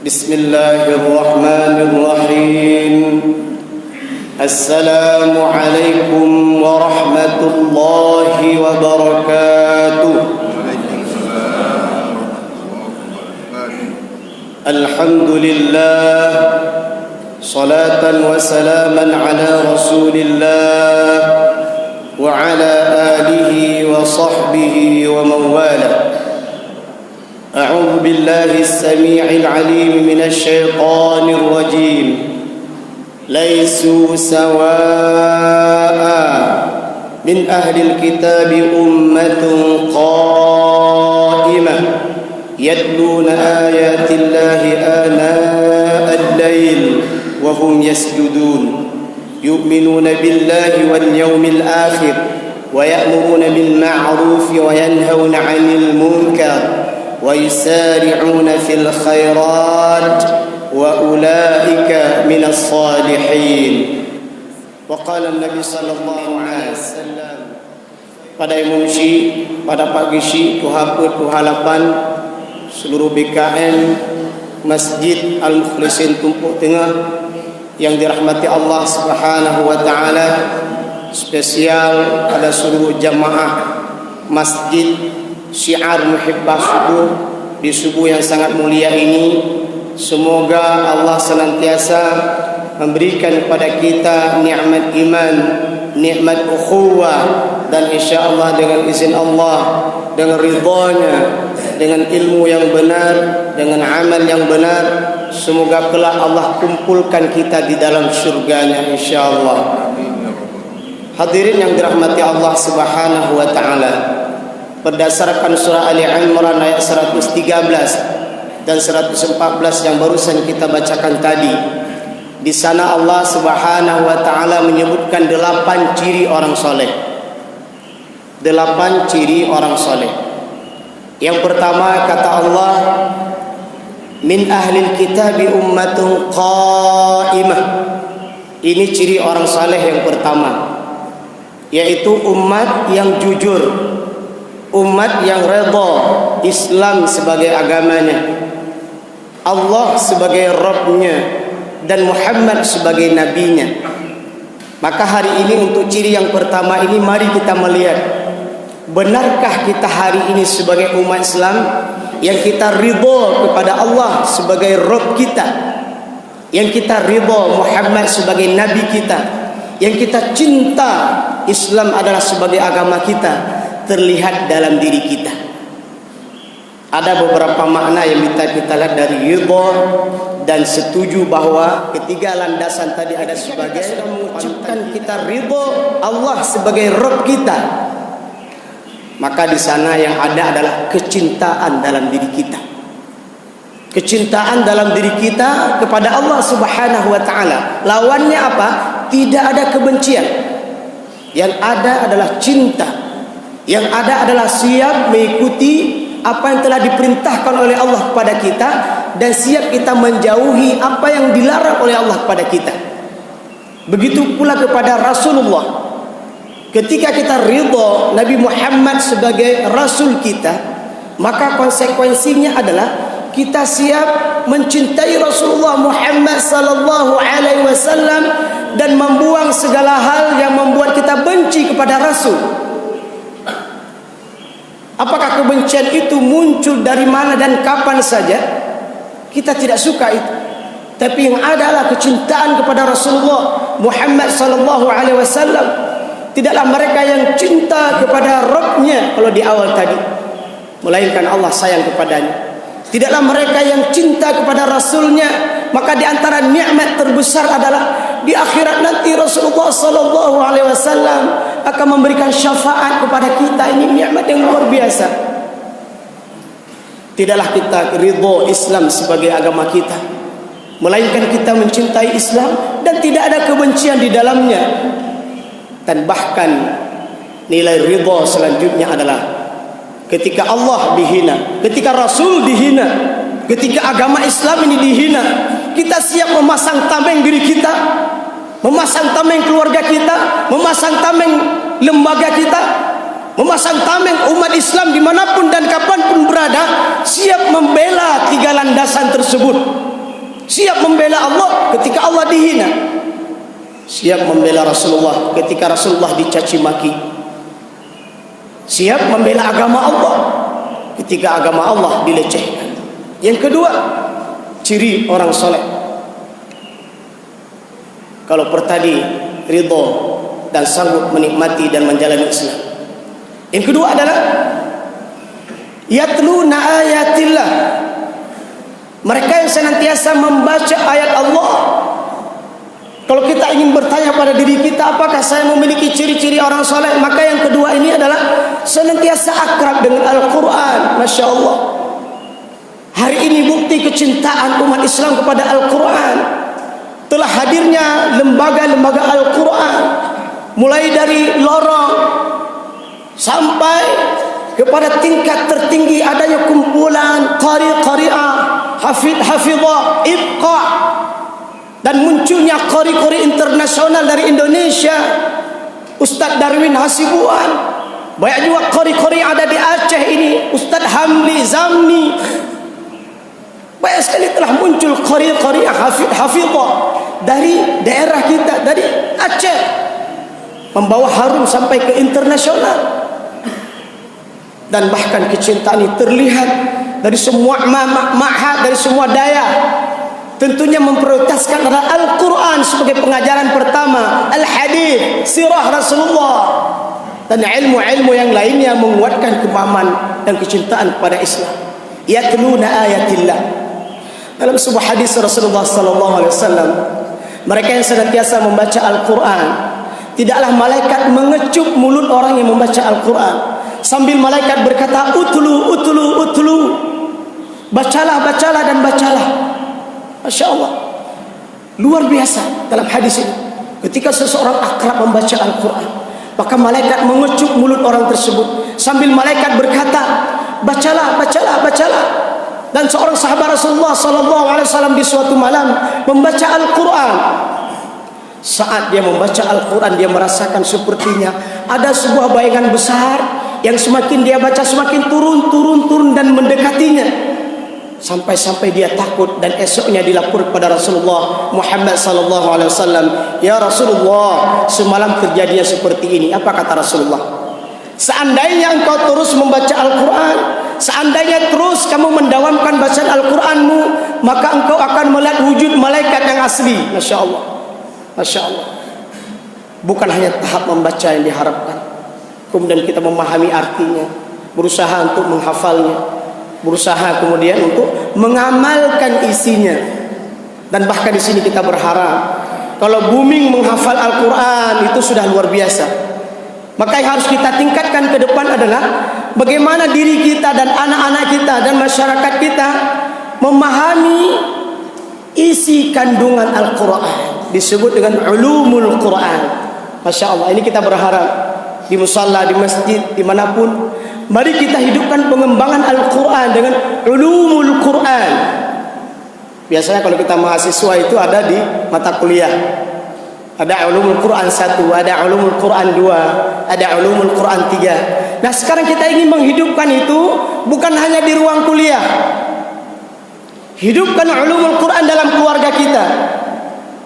بسم الله الرحمن الرحيم السلام عليكم ورحمة الله وبركاته الحمد لله صلاة وسلاما على رسول الله وعلى آله وصحبه ومن والاه أعوذ بالله السميع العليم من الشيطان الرجيم ليسوا سواء من أهل الكتاب أمة قائمة يتلون آيات الله آناء الليل وهم يسجدون يؤمنون بالله واليوم الآخر ويأمرون بالمعروف وينهون عن المنكر ويسارعون في الخيرات وأولئك من الصالحين وقال النبي صلى الله عليه وسلم pada Imam Syi, pada pagi Syi, Tuhalapan seluruh BKN Masjid Al-Mukhlisin Tumpuk Tengah yang dirahmati Allah Subhanahu wa taala, spesial pada seluruh jamaah Masjid Syiar Muhibbah Subuh di subuh yang sangat mulia ini. Semoga Allah senantiasa memberikan kepada kita nikmat iman, nikmat ukhuwah, dan insya-Allah dengan izin Allah, dengan ridhanya, dengan ilmu yang benar, dengan amal yang benar, semoga kelak Allah kumpulkan kita di dalam surganya insya-Allah. Hadirin yang dirahmati Allah Subhanahu wa taala, berdasarkan surah Ali Imran ayat 113 dan 114 yang barusan kita bacakan tadi, di sana Allah Subhanahu wa taala menyebutkan 8 ciri orang soleh. 8 ciri orang soleh. Yang pertama kata Allah, min ahlil kitabi ummatun qa'imah. Ini ciri orang soleh yang pertama, yaitu umat yang jujur, umat yang redha Islam sebagai agamanya, Allah sebagai Rabbnya, dan Muhammad sebagai nabinya. Maka hari ini untuk ciri yang pertama ini, mari kita melihat, benarkah kita hari ini sebagai umat Islam yang kita ridha kepada Allah sebagai Rabb kita, yang kita ridha Muhammad sebagai nabi kita, yang kita cinta Islam adalah sebagai agama kita, terlihat dalam diri kita. Ada beberapa makna yang kita lihat dari ridha dan setuju bahwa ketiga landasan tadi ada sebagai mengucapkan kita ridha Allah sebagai Rabb kita. Maka di sana yang ada adalah kecintaan dalam diri kita. Kecintaan dalam diri kita kepada Allah Subhanahu wa taala. Lawannya apa? Tidak ada kebencian. Yang ada adalah cinta. Yang ada adalah siap mengikuti apa yang telah diperintahkan oleh Allah kepada kita, dan siap kita menjauhi apa yang dilarang oleh Allah kepada kita. Begitu pula kepada Rasulullah. Ketika kita ridha Nabi Muhammad sebagai Rasul kita, maka konsekuensinya adalah kita siap mencintai Rasulullah Muhammad sallallahu alaihi wasallam dan membuang segala hal yang membuat kita benci kepada Rasul. Apakah kebencian itu muncul dari mana dan kapan saja, kita tidak suka itu. Tapi yang ada adalah kecintaan kepada Rasulullah Muhammad sallallahu alaihi wasallam. Tidaklah mereka yang cinta kepada Rabbnya kalau di awal tadi, melainkan Allah sayang kepadanya. Tidaklah mereka yang cinta kepada Rasulnya, maka di antara nikmat terbesar adalah di akhirat nanti Rasulullah sallallahu alaihi wasallam akan memberikan syafaat kepada kita. Ini nikmat yang luar biasa. Tidaklah kita ridha Islam sebagai agama kita, melainkan kita mencintai Islam dan tidak ada kebencian di dalamnya. Dan bahkan nilai ridha selanjutnya adalah ketika Allah dihina, ketika Rasul dihina, ketika agama Islam ini dihina, kita siap memasang tameng diri kita, memasang tameng keluarga kita, memasang tameng lembaga kita, memasang tameng umat Islam dimanapun dan kapanpun berada, siap membela tiga landasan tersebut. Siap membela Allah ketika Allah dihina. Siap membela Rasulullah ketika Rasulullah dicaci maki. Siap membela agama Allah ketika agama Allah dilecehkan. Yang kedua, ciri orang soleh. Kalau pertadi ridho dan sanggup menikmati dan menjalani Islam. Yang kedua adalah yatluna ayatillah. Mereka yang senantiasa membaca ayat Allah. Kalau kita ingin bertanya pada diri kita, apakah saya memiliki ciri-ciri orang soleh? Maka yang kedua ini adalah senantiasa akrab dengan Al-Quran. Masya Allah. Hari ini bukti kecintaan umat Islam kepada Al-Quran. Telah hadirnya lembaga-lembaga Al-Quran. Mulai dari lorong sampai kepada tingkat tertinggi adanya kumpulan qari-qari'ah, hafidh-hafidhah, ibqa', dan munculnya qari-qari internasional dari Indonesia. Ustaz Darwin Hasibuan, banyak juga qari-qari ada di Aceh ini, Ustaz Hamli Zamni. Banyak sekali telah muncul qari-qari'ah, hafidh-hafidhah dari daerah kita, dari Aceh, membawa harum sampai ke internasional. Dan bahkan kecintaan ini terlihat dari semua ma'had, dari semua daya. Tentunya memprioritaskan adalah Al-Quran sebagai pengajaran pertama, Al-Hadith, sirah Rasulullah, dan ilmu-ilmu yang lainnya menguatkan kemahaman dan kecintaan kepada Islam. Yatluna ayatillah. Dalam sebuah hadis Rasulullah sallallahu alaihi wasallam, mereka yang senantiasa membaca Al-Quran, tidaklah malaikat mengecup mulut orang yang membaca Al-Quran, sambil malaikat berkata, utlu, utlu, utlu, bacalah, bacalah, dan bacalah. Masya Allah, luar biasa dalam hadis ini. Ketika seseorang akrab membaca Al-Quran, maka malaikat mengecup mulut orang tersebut, sambil malaikat berkata, bacalah, bacalah, bacalah. Dan seorang sahabat Rasulullah SAW di suatu malam membaca Al-Quran. Saat dia membaca Al-Quran, dia merasakan sepertinya ada sebuah bayangan besar yang semakin dia baca semakin turun, turun, turun dan mendekatinya. Sampai-sampai dia takut, dan esoknya dilapor kepada Rasulullah Muhammad sallallahu alaihi wasallam, "Ya Rasulullah, semalam terjadinya seperti ini." Apa kata Rasulullah? Seandainya engkau terus membaca Al-Quran, seandainya terus kamu mendawamkan bacaan Al-Quranmu, maka engkau akan melihat wujud malaikat yang asli. Masya Allah, Masya Allah. Bukan hanya tahap membaca yang diharapkan, kemudian kita memahami artinya, berusaha untuk menghafalnya, berusaha kemudian untuk mengamalkan isinya. Dan bahkan di sini kita berharap, kalau booming menghafal Al-Quran itu sudah luar biasa. Maka yang harus kita tingkatkan ke depan adalah bagaimana diri kita dan anak-anak kita dan masyarakat kita memahami isi kandungan Al-Quran. Disebut dengan ulumul Quran. Masya Allah, ini kita berharap di musalla, di masjid, dimanapun, mari kita hidupkan pengembangan Al-Quran dengan ulumul Quran. Biasanya kalau kita mahasiswa itu ada di mata kuliah, ada ulumul Quran 1, ada ulumul Quran 2, ada ulumul Quran 3. Nah sekarang kita ingin menghidupkan itu bukan hanya di ruang kuliah. Hidupkan ulumul Quran dalam keluarga kita.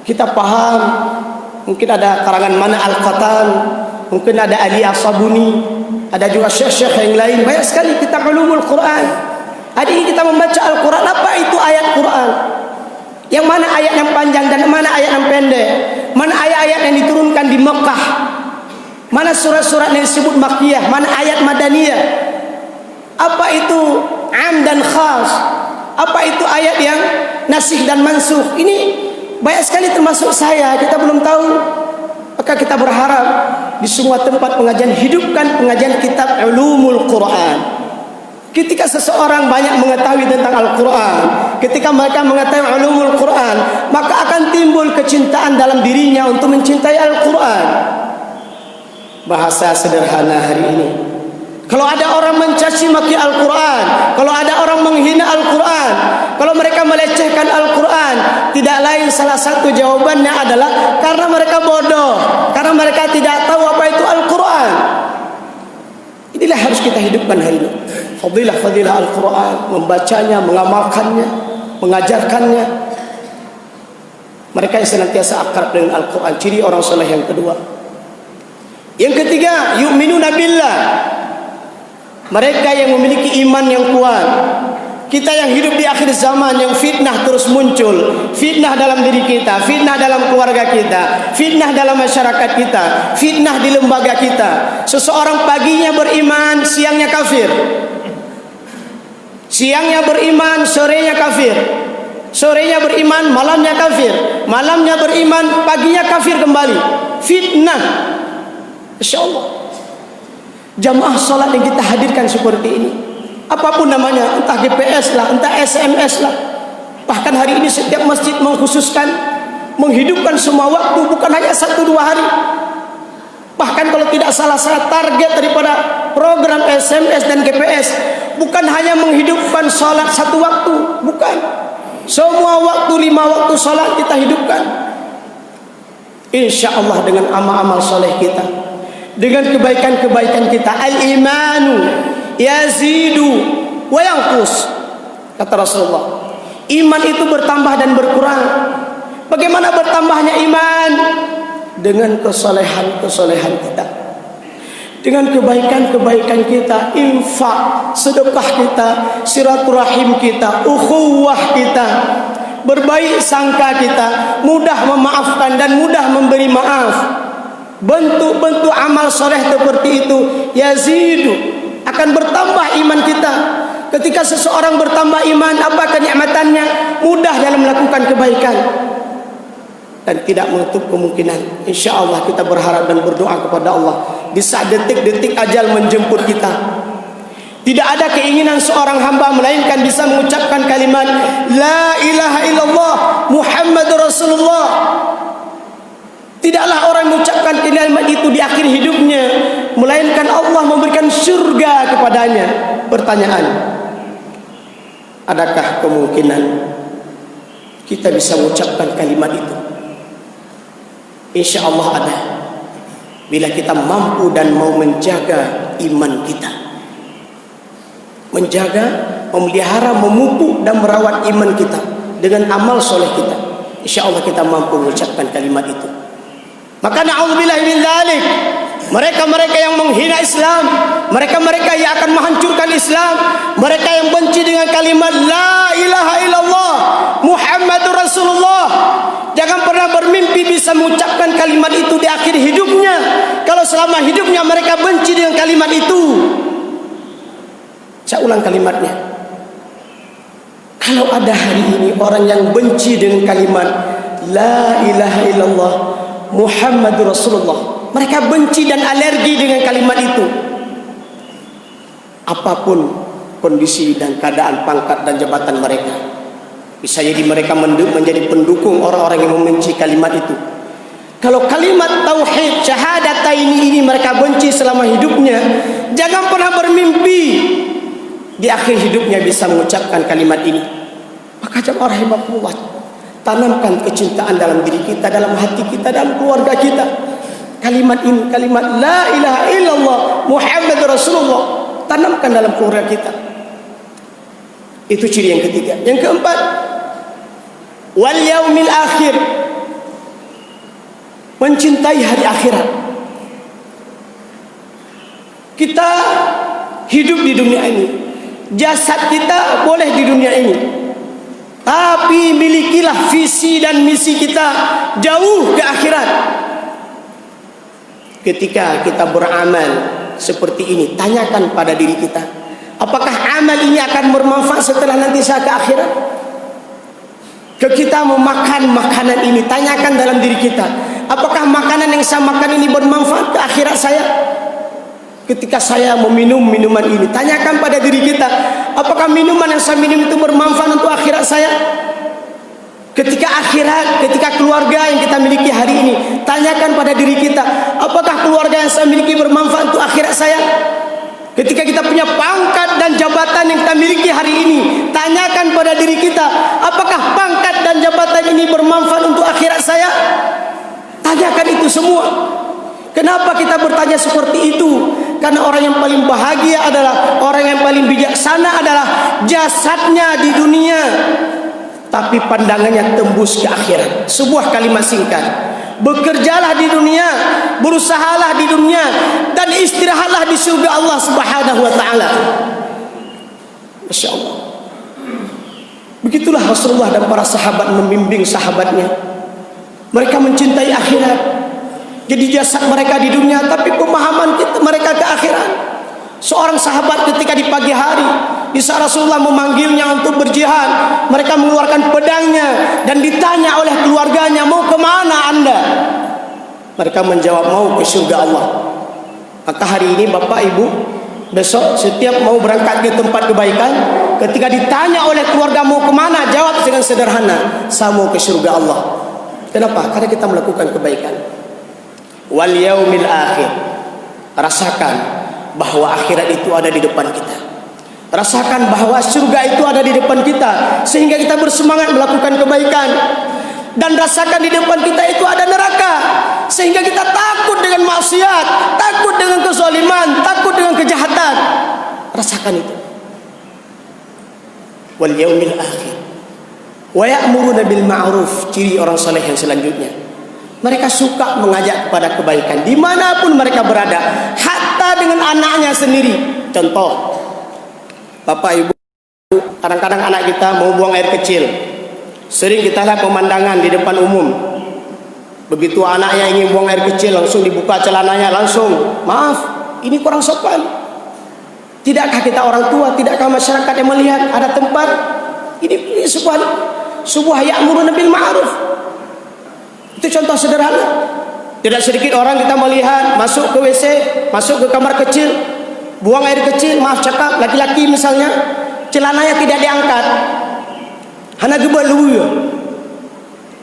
Kita paham, mungkin ada karangan mana Al-Qatan, mungkin ada Ali As-Sabuni, ada juga syekh-syekh yang lain. Banyak sekali kita ulumul Quran. Hari ini kita membaca Al-Quran. Apa itu ayat Quran? Yang mana ayat yang panjang dan mana ayat yang pendek? Mana ayat-ayat yang diturunkan di Mekah? Mana surat-surat yang disebut Makkiyah? Mana ayat Madaniyah? Apa itu am dan khas? Apa itu ayat yang nasikh dan mansukh? Ini banyak sekali termasuk saya, kita belum tahu. Maka kita berharap di semua tempat pengajian, hidupkan pengajian kitab ulumul Quran. Ketika seseorang banyak mengetahui tentang Al-Quran, ketika mereka mengetahui ulumul Quran, maka akan timbul kecintaan dalam dirinya untuk mencintai Al-Quran. Bahasa sederhana hari ini, kalau ada orang mencaci maki Al-Quran, kalau ada orang menghina Al-Quran, kalau mereka melecehkan Al-Quran, tidak lain salah satu jawabannya adalah karena mereka bodoh, karena mereka tidak tahu apa itu Al-Quran. Inilah harus kita hidupkan hari ini. Fadilah Al-Quran, membacanya, mengamalkannya, mengajarkannya. Mereka yang senantiasa akrab dengan Al-Quran. Ciri orang soleh yang kedua. Yang ketiga, yu'minuna billah. Mereka yang memiliki iman yang kuat. Kita yang hidup di akhir zaman, yang fitnah terus muncul. Fitnah dalam diri kita, fitnah dalam keluarga kita, fitnah dalam masyarakat kita, fitnah di lembaga kita. Seseorang paginya beriman, siangnya kafir. Siangnya beriman, sorenya kafir. Sorenya beriman, malamnya kafir. Malamnya beriman, paginya kafir kembali. Fitnah. Insya Allah. Jamaah salat yang kita hadirkan seperti ini, apapun namanya, entah GPS lah, entah SMS lah. Bahkan hari ini setiap masjid mengkhususkan menghidupkan semua waktu, bukan hanya 1-2 hari. Bahkan kalau tidak salah saya, target daripada program SMS dan GPS bukan hanya menghidupkan salat 1 waktu, bukan. Semua waktu, 5 waktu salat kita hidupkan. Insya Allah dengan amal-amal soleh kita, dengan kebaikan-kebaikan kita, al-imanu yazidu wa yanqus, kata Rasulullah. Iman itu bertambah dan berkurang. Bagaimana bertambahnya iman? Dengan kesolehan-kesolehan kita, dengan kebaikan-kebaikan kita, infak, sedekah kita, silaturahim kita, ukhuwah kita, berbaik sangka kita, mudah memaafkan dan mudah memberi maaf. Bentuk-bentuk amal soleh seperti itu yazidu, akan bertambah iman kita. Ketika seseorang bertambah iman, apa kenikmatannya? Mudah dalam melakukan kebaikan dan tidak menutup kemungkinan. Insya Allah kita berharap dan berdoa kepada Allah di saat detik-detik ajal menjemput kita, tidak ada keinginan seorang hamba melainkan bisa mengucapkan kalimat La ilaha illallah Muhammadur Rasulullah. Tidaklah orang mengucapkan kalimat itu di akhir hidupnya, melainkan Allah memberikan surga kepadanya. Pertanyaan, adakah kemungkinan kita bisa mengucapkan kalimat itu? Insya Allah ada, bila kita mampu dan mau menjaga iman kita, menjaga, memelihara, memupuk dan merawat iman kita dengan amal soleh kita. Insya Allah kita mampu mengucapkan kalimat itu. Maka na'udzubillahi min dzalik, mereka-mereka yang menghina Islam, mereka-mereka yang akan menghancurkan Islam, mereka yang benci dengan kalimat La ilaha illallah Muhammadur Rasulullah, jangan pernah bermimpi bisa mengucapkan kalimat itu di akhir hidupnya. Kalau selama hidupnya mereka benci dengan kalimat itu. Saya ulang kalimatnya. Kalau ada hari ini orang yang benci dengan kalimat La ilaha illallah Muhammadur Rasulullah, mereka benci dan alergi dengan kalimat itu, apapun kondisi dan keadaan pangkat dan jabatan mereka, bisa jadi mereka menjadi pendukung orang-orang yang membenci kalimat itu. Kalau kalimat tauhid syahadataini ini mereka benci selama hidupnya, jangan pernah bermimpi di akhir hidupnya bisa mengucapkan kalimat ini. Maka jemaah rahimahullah, tanamkan kecintaan dalam diri kita, dalam hati kita, dalam keluarga kita. Kalimat ini, kalimat La ilaha illallah Muhammadur Rasulullah, tanamkan dalam keluarga kita. Itu ciri yang ketiga. Yang keempat, wal yaumil akhir, mencintai hari akhirat. Kita hidup di dunia ini, jasad kita boleh di dunia ini, tapi milikilah visi dan misi kita jauh ke akhirat. Ketika kita beramal seperti ini, tanyakan pada diri kita, apakah amal ini akan bermanfaat setelah nanti saya ke akhirat? Kita memakan makanan ini, tanyakan dalam diri kita, apakah makanan yang saya makan ini bermanfaat ke akhirat saya? Ketika saya meminum minuman ini, tanyakan pada diri kita, apakah minuman yang saya minum itu bermanfaat untuk akhirat saya? Ketika akhirat, ketika keluarga yang kita miliki hari ini, tanyakan pada diri kita, apakah keluarga yang saya miliki bermanfaat untuk akhirat saya? Ketika kita punya pangkat dan jabatan yang kita miliki hari ini, tanyakan pada diri kita, apakah pangkat dan jabatan ini bermanfaat untuk akhirat saya? Tanyakan itu semua. Kenapa kita bertanya seperti itu? Karena orang yang paling bahagia adalah, orang yang paling bijaksana adalah jasadnya di dunia, tapi pandangannya tembus ke akhirat. Sebuah kalimat singkat. Bekerjalah di dunia, berusahalah di dunia, dan istirahatlah di surga Allah Subhanahu wa taala. Masya Allah. Begitulah Rasulullah dan para sahabat membimbing sahabatnya. Mereka mencintai akhirat. Jadi jasad mereka di dunia, tapi pemahaman mereka ke akhirat. Seorang sahabat ketika di pagi hari, di saat Rasulullah memanggilnya untuk berjihad, mereka mengeluarkan pedangnya dan ditanya oleh keluarganya, mau kemana anda? Mereka menjawab, mau ke surga Allah. Maka hari ini Bapak Ibu, besok setiap mau berangkat ke tempat kebaikan, ketika ditanya oleh keluarga mau kemana, jawab dengan sederhana, saya mau ke surga Allah. Kenapa? Karena kita melakukan kebaikan. Wal yaumil akhir. Rasakan bahwa akhirat itu ada di depan kita. Rasakan bahwa surga itu ada di depan kita, sehingga kita bersemangat melakukan kebaikan. Dan rasakan di depan kita itu ada neraka, sehingga kita takut dengan maksiat, takut dengan kezaliman, takut dengan kejahatan. Rasakan itu. Wal yaumil akhir. Wa ya'muruna bil ma'ruf. Ciri orang saleh yang selanjutnya, mereka suka mengajak kepada kebaikan dimanapun mereka berada, hatta dengan anaknya sendiri. Contoh, Bapak Ibu, kadang-kadang anak kita mau buang air kecil, sering kita lihat pemandangan di depan umum. Begitu anaknya ingin buang air kecil, langsung dibuka celananya, langsung, maaf, ini kurang sopan. Tidakkah kita orang tua, tidakkah masyarakat yang melihat ada tempat ini sebuah ya'muruna bil ma'ruf? Itu contoh sederhana. Tidak sedikit orang kita melihat masuk ke WC, masuk ke kamar kecil, buang air kecil, maaf cakap, laki-laki misalnya, celananya tidak diangkat, hanya gebal dulu.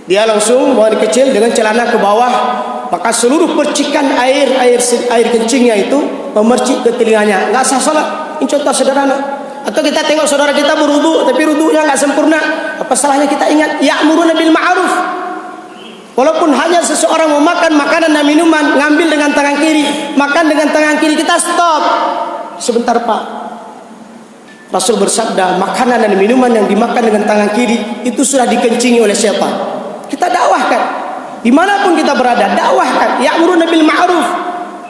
Dia langsung buang air kecil dengan celana ke bawah, maka seluruh percikan air kencingnya itu memercik ke telinganya. Enggak sah salat. Ini contoh sederhana. Atau kita tengok saudara kita berwudu, tapi wudunya enggak sempurna. Apa salahnya kita ingat ya'muruna bil ma'ruf? Walaupun hanya seseorang memakan makanan dan minuman, ngambil dengan tangan kiri, makan dengan tangan kiri, kita stop. Sebentar Pak. Rasul bersabda, makanan dan minuman yang dimakan dengan tangan kiri itu sudah dikencingi oleh siapa? Kita dakwahkan. Dimanapun kita berada, dakwahkan. Ya'muruna bil ma'ruf.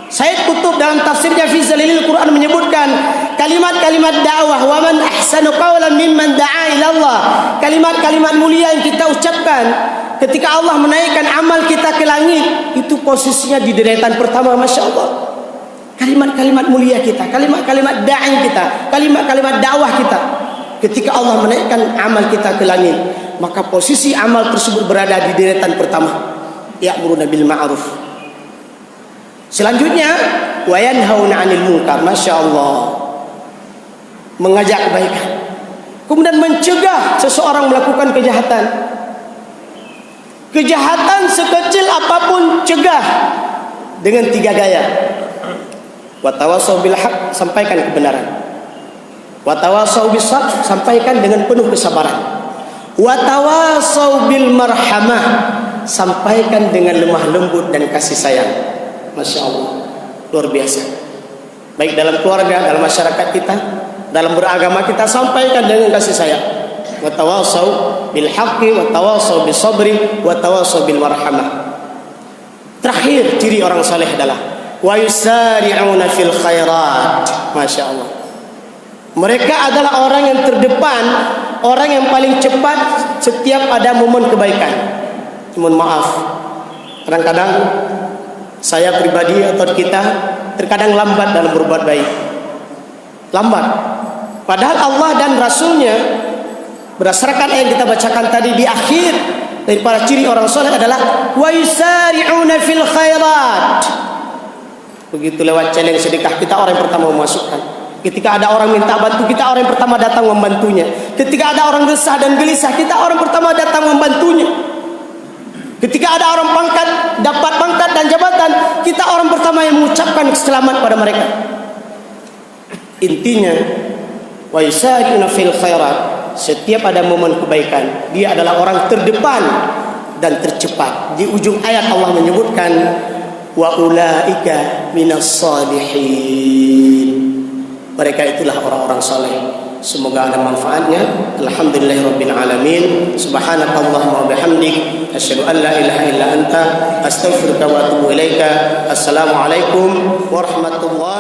Sayyid Qutb dalam tafsirnya fi Zalilil Quran menyebutkan kalimat-kalimat dakwah, wa man ahsanu qawlan mimman da'a ila Allah. Kalimat-kalimat mulia yang kita ucapkan ketika Allah menaikkan amal kita ke langit, itu posisinya di deretan pertama. Masya Allah. Kalimat-kalimat mulia kita, kalimat-kalimat da'i kita, kalimat-kalimat dakwah kita, ketika Allah menaikkan amal kita ke langit, maka posisi amal tersebut berada di deretan pertama. Ya'muruna bil ma'ruf. Selanjutnya, wa yanhauna 'anil munkar. Masya Allah. Mengajak kebaikan, kemudian mencegah seseorang melakukan kejahatan. Kejahatan sekecil apapun cegah dengan 3 gaya. Wa tawassaw bil haq, sampaikan kebenaran. Wa tawassaw bis sabr, sampaikan dengan penuh kesabaran. Wa tawassaw bil marhamah, sampaikan dengan lemah lembut dan kasih sayang. Masya Allah, luar biasa. Baik dalam keluarga, dalam masyarakat kita, dalam beragama kita, sampaikan dengan kasih sayang. Wa tawassaw bil haqqi wa tawassaw bis sabri wa tawassaw bil marhamah. Terakhir ciri orang saleh adalah wa yusari'una fil khairat. Masya Allah. Mereka adalah orang yang terdepan, orang yang paling cepat setiap ada momen kebaikan. Mohon maaf, kadang-kadang saya pribadi atau kita terkadang lambat dalam berbuat baik. Lambat. Padahal Allah dan Rasulnya, berdasarkan yang kita bacakan tadi di akhir dari para ciri orang soleh adalah wa yusari'una fil khairat. Begitu lewat challenge sedekah, kita orang yang pertama memasukkan. Ketika ada orang minta bantu, kita orang yang pertama datang membantunya. Ketika ada orang resah dan gelisah, kita orang pertama datang membantunya. Ketika ada orang dapat pangkat dan jabatan, kita orang pertama yang mengucapkan selamat pada mereka. Intinya, wa yusari'una fil khairat, setiap ada momen kebaikan, dia adalah orang terdepan dan tercepat. Di ujung ayat Allah menyebutkan wa ulaika minas salihin. Mereka itulah orang-orang saleh. Semoga ada manfaatnya. Alhamdulillahirabbil alamin. Subhanakallahumma wa bihamdik asyhadu an la ilaha illa anta astaghfiruka wa atubu ilaika. Assalamualaikum warahmatullahi